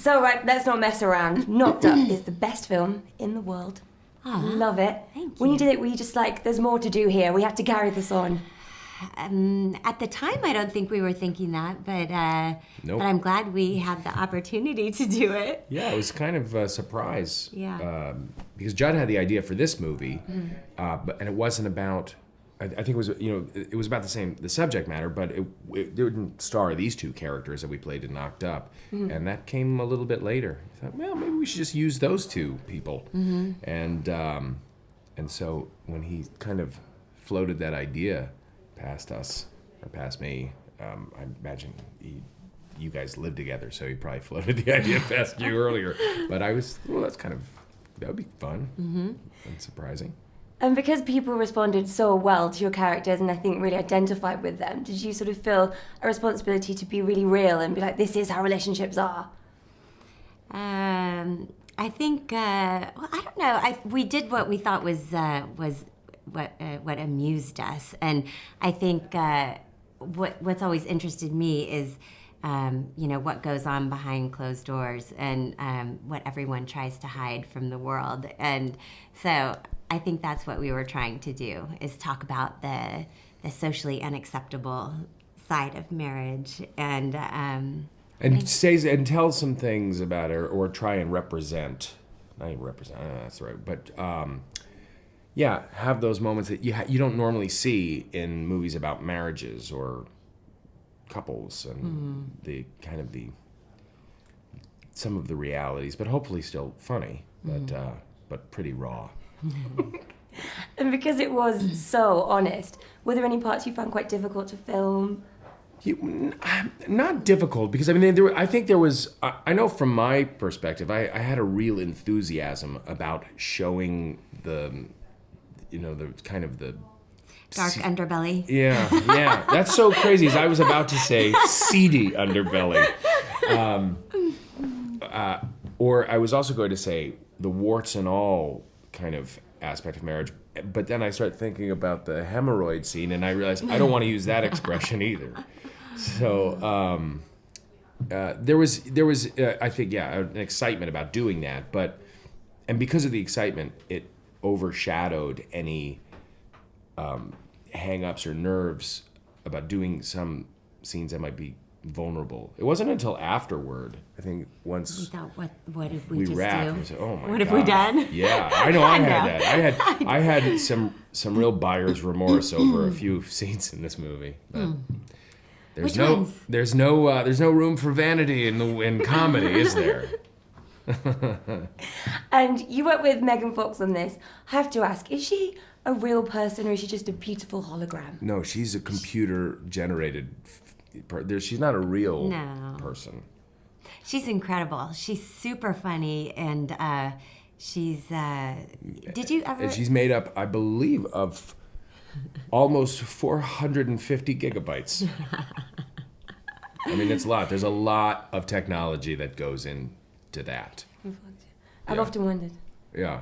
So, right, let's not mess around. Knocked Up is the best film in the world. Love it. Thank When you. you did it, were you just like, there's more to do here, we have to carry this on? At the time, I don't think we were thinking that, but Nope. but I'm glad we had the opportunity to do it. Yeah, it was kind of a surprise. Yeah. Because Judd had the idea for this movie, and it wasn't about. I think it was it was about the subject matter, but it didn't star these two characters that we played in Knocked Up, and that came a little bit later. I thought, well, maybe we should just use those two people, and so when he kind of floated that idea past us or past me, I imagine you guys live together, so he probably floated the idea past you earlier. But I was, well, that would be fun and surprising. And because people responded so well to your characters and I think really identified with them, did you sort of feel a responsibility to be really real and be like, this is how relationships are? I think, well, I don't know. We did what we thought was what amused us, and I think what's always interested me is what goes on behind closed doors and what everyone tries to hide from the world, and so I think that's what we were trying to do, is talk about the socially unacceptable side of marriage and tell some things about it, or try and represent. Not even represent. I don't know, that's right, but have those moments that you don't normally see in movies about marriages or couples and the kind of some of the realities, but hopefully still funny, but pretty raw. And because it was so honest, were there any parts you found quite difficult to film? Not difficult, because I mean, I think there was. I know from my perspective, I had a real enthusiasm about showing the kind of the dark underbelly. Yeah, that's so crazy. As I was about to say, seedy underbelly, or I was also going to say the warts and all kind of aspect of marriage. But then I started thinking about the hemorrhoid scene, and I realized I don't want to use that expression either. So there was I think an excitement about doing that, and because of the excitement, it overshadowed any hang-ups or nerves about doing some scenes that might be vulnerable. It wasn't until afterward, I think, once we thought, what did we just wrapped, do? and we said, oh my what God. have we done? Yeah, I know. I had that. I had some real buyer's remorse over a few scenes in this movie. But there's no room for vanity in comedy, is there? And you worked with Megan Fox on this. I have to ask, is she a real person or is she just a beautiful hologram? No, she's a computer-generated. She's not a real No. person. She's incredible. She's super funny, and she's. Did you ever? And she's made up, I believe, of almost 450 gigabytes. I mean, it's a lot. There's a lot of technology that goes into that. I've often wondered. Yeah.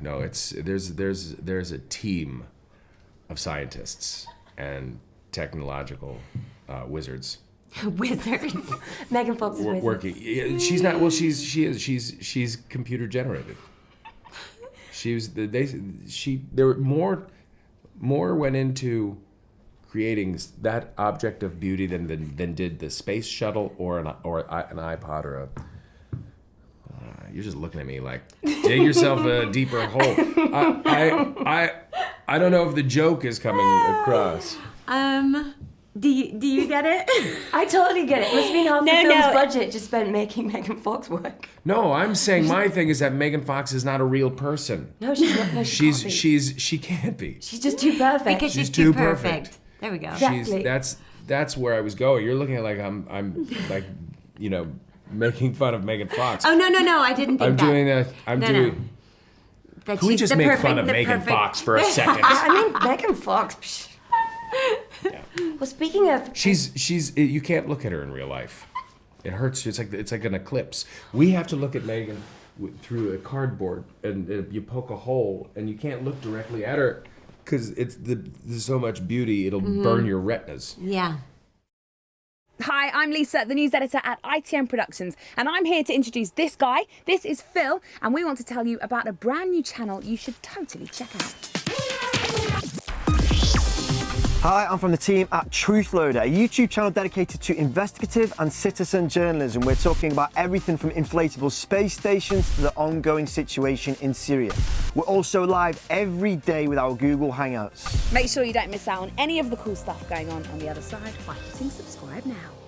No, there's a team of scientists and technological wizards. Wizards. Megan Fox is Working. She's not. Well, she's computer generated. There were more went into creating that object of beauty than did the space shuttle or an iPod or a. You're just looking at me like, dig yourself a deeper hole. I don't know if the joke is coming across. Do you get it? I totally get it. It must mean half the film's budget just spent making Megan Fox work. No, I'm saying my thing is that Megan Fox is not a real person. No, she's not. No, she can't be. She's just too perfect. Because she's too perfect. There we go. Exactly. That's where I was going. You're looking at like I'm like, making fun of Megan Fox. Oh no! I didn't think that. Doing that. No. That Can we she's just the make perfect- fun of the Megan perfect- Fox for a second? I mean, Megan Fox. Psh. Yeah. Well, speaking of, She's you can't look at her in real life. It hurts. It's like an eclipse. We have to look at Megan through a cardboard, and you poke a hole, and you can't look directly at her because there's so much beauty. It'll burn your retinas. Yeah. Hi, I'm Lisa, the news editor at ITM Productions, and I'm here to introduce this guy. This is Phil, and we want to tell you about a brand new channel you should totally check out. Hi, I'm from the team at Truthloader, a YouTube channel dedicated to investigative and citizen journalism. We're talking about everything from inflatable space stations to the ongoing situation in Syria. We're also live every day with our Google Hangouts. Make sure you don't miss out on any of the cool stuff going on the other side by hitting subscribe now.